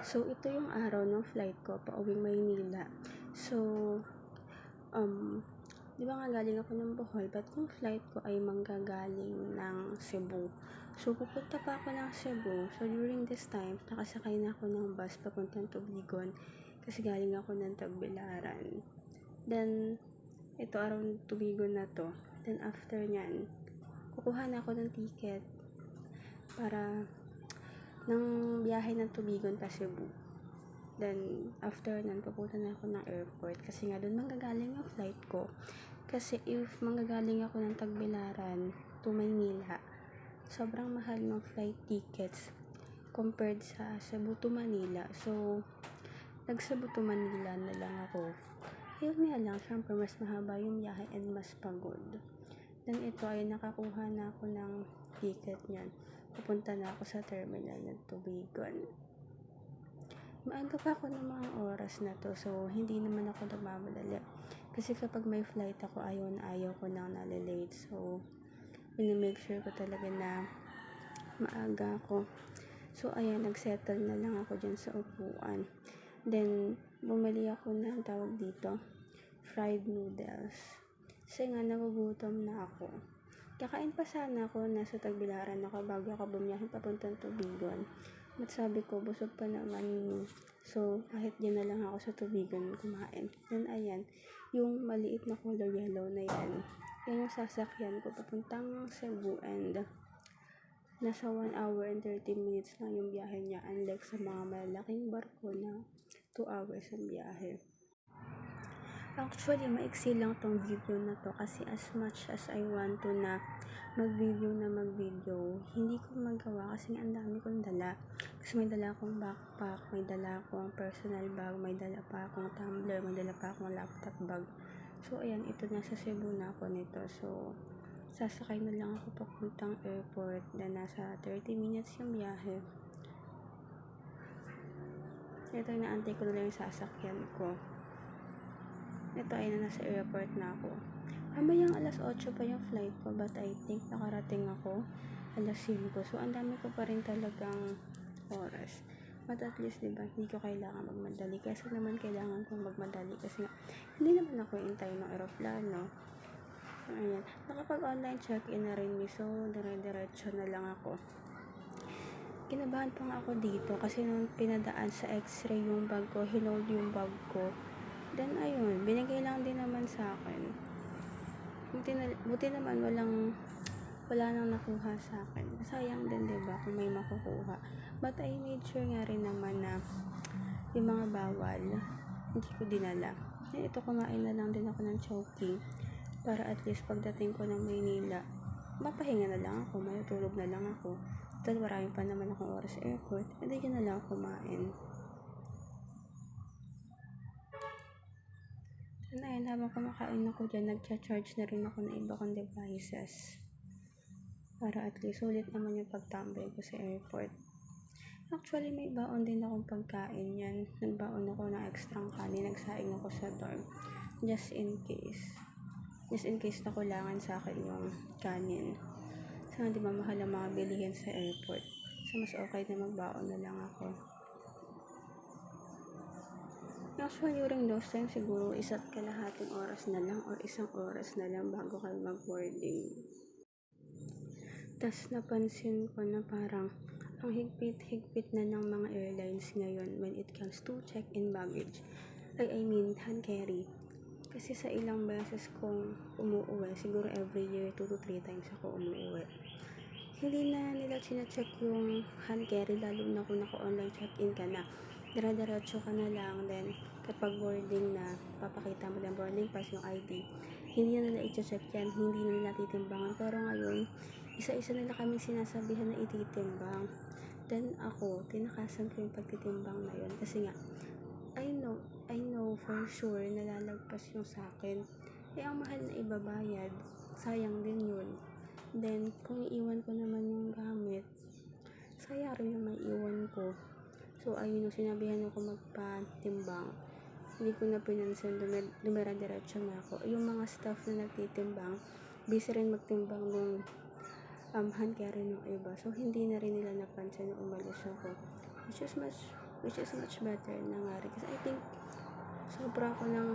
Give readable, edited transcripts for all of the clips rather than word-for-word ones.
So, ito yung araw ng flight ko pauwing Maynila. So, di ba nga galing ako ng Bohol, but yung flight ko ay manggagaling ng Cebu. So, pupunta pa ako ng Cebu. So, during this time, nakasakay na ako ng bus papuntang Tubigon kasi galing ako ng Tagbilaran. Then, ito araw ng Tubigon na to. Then, after nyan, kukuha na ako ng ticket para ng biyahe ng Tubigon pa Cebu. Then, after nan, pupunta na ako ng airport kasi nga doon manggagaling yung flight ko. Kasi if manggagaling ako ng Tagbilaran to Maynila, sobrang mahal ng flight tickets compared sa Cebu to Manila. So, nag-Cebu to Manila na lang ako. Yun nga lang, syempre mas mahaba yung biyahe and mas pagod. Then, ito ay nakakuha na ako ng ticket niyan. Pupunta na ako sa terminal ng Tubigon. Maaga pa ako ng mga oras na to, so hindi naman ako nagmamadali. Kasi kapag may flight ako, ayaw ko nang nalilate. So, make sure ko talaga na maaga ako. So, ayan, nagsettle na lang ako dyan sa upuan. Then, bumili ako ng tawag dito, fried noodles. Kasi nga, nagugutom na ako. Kakain pa sana ako, nasa Tagbilaran ako bago ako bumiyahe papuntang Tubigon. At sabi ko, busog pa naman. So, kahit dyan na lang ako sa Tubigon kumain. Then, ayan, yung maliit na color yellow na yan. Yan yung sasakyan ko papuntang Cebu and nasa 1 hour and 30 minutes lang yung biyahe niya. Unlike sa mga malalaking barko na 2 hours ang biyahe. Actually, maiksi lang tong video na to kasi as much as I want to na mag-video, hindi ko magawa kasi ang dami kong dala. Kasi may dala akong backpack, may dala akong personal bag, may dala pa akong tumbler, may dala pa akong laptop bag. So, ayan, ito nasa Cebu na ako nito. So, sasakay na lang ako papuntang airport na nasa 30 minutes yung biyahe. Ito, inaantay ko na lang yung sasakyan ko. Ito ay nasa airport na ako. Mamayang alas 8 pa yung flight ko, but I think nakarating ako alas 5. So, ang dami ko pa rin talagang oras. But at least, diba, hindi ko kailangan magmadali. Kasi naman kailangan kong magmadali kasi nga, hindi naman ako intay ng aeroplano. So, ayan. Nakapag-online check-in na rin, so dire-diretso na lang ako. Kinabahan pa nga ako dito kasi nung pinadaan sa x-ray yung bag ko, hinold yung bag ko. Then, ayun, binigay lang din naman sa akin. Buti naman wala nang nakuha sa akin. Sayang din, diba, kung may makukuha. But I made sure nga rin naman na yung mga bawal, hindi ko dinala. And ito, kumain na lang din ako ng Chowking para at least pagdating ko ng Maynila, mapahinga na lang ako, matutulog na lang ako. Dahil marami pa naman akong oras sa airport, hindi dyan na lang ako kumain. And ayun, habang kumakain ako dyan, nagcha-charge na rin ako ng iba kong devices. Para at least ulit naman yung pagtambay ko sa airport. Actually, may baon din akong pagkain yan. Nagbaon ako ng extrang kanin, nagsaing ako sa dorm. Just in case. Just in case na kulangan sa akin yung kanin. So, di ba mahal ang mga bilihin sa airport. So, mas okay na magbaon na lang ako. Actually, during those time, siguro 1.5 oras na lang or 1 oras na lang bago kayo mag-boarding. Tas napansin ko na parang ang higpit-higpit na ng mga airlines ngayon when it comes to check-in baggage. I mean, hand carry. Kasi sa ilang beses kong umuuwi, siguro every year 2 to 3 times ako umuuwi. Hindi na nila chine-check yung hand carry, lalo na kung naka-online check-in ka na. Dire-diretso ka na lang, then kapag boarding na, papakita mo ng boarding pass yung ID. Hindi na nila i-check yan, hindi na nila titimbangan. Pero ngayon, isa-isa nila kaming sinasabihan na ititimbang. Then ako, tinakasan ko yung pagtitimbang na yun. Kasi nga, I know for sure nalalagpas yung sakin. Ang mahal na ibabayad, sayang din yun. Then, kung iiwan ko naman yung gamit, sayang rin yung maiiwan ko. So, ayun, sinabihan ako magpatimbang. Hindi ko na pinansin, dumira-diretso na ako. Yung mga staff na nagtitimbang, busy rin magtimbang ng hand carry ng iba. So, hindi na rin nila napansin na umalis ako. Which is mas which is much better na nga rin. Kasi I think, sobra ko ng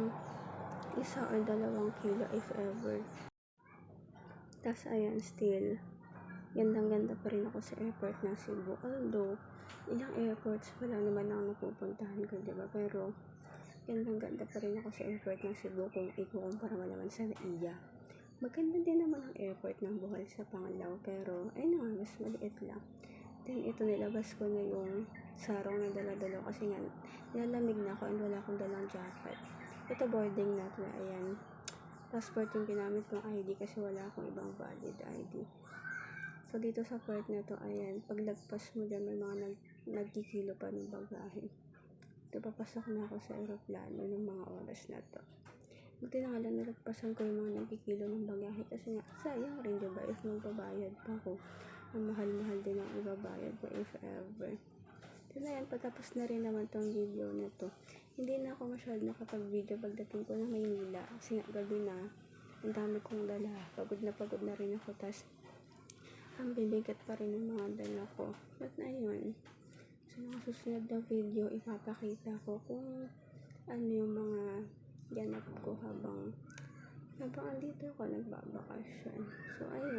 1 or 2 kilo if ever. Tas ayan, still, gandang-ganda pa rin ako sa airport ng Cebu. Although, ilang airports wala naman ako napupuntahan ko, diba? Pero, gandang-ganda pa rin ako sa airport ng Cebu kung ikukumpara mo naman sa NAIA. Maganda din naman ang airport ng Bohol sa Panglao, pero ayun nga, mas maliit lang. Then ito, nilabas ko na yung sarong na dala-dala kasi nga nilalamig na ako and wala akong dalang jacket. Ito, boarding na to, ayan. Passport yung ginamit kong ID kasi wala akong ibang valid ID. So dito sa part na to, ayan, paglagpas mo dyan, may mga nagkikilo pa ng bagahe. Ito, papasok na ako sa aeroplano ng mga oras na to. Buti na nga lang nalagpasan ko yung mga nagkikilo ng bagahe kasi nga, sayang rin, diba? If magbabayad pa ako, ang mahal-mahal din ang ibabayad ko if ever. So na yan, patapos na rin naman tong video na to. Hindi na ako masyado nakapag-video pagdating ko ng Maynila kasi nga gabi na, ang dami kong dala. Pagod na rin ako, tas ang bibigat pa rin ng mga dala ko. But ayun, sa mga susunod na video, ipapakita ko kung ano yung mga ganap ko habang andito ako nagbabakasyon. So ayun.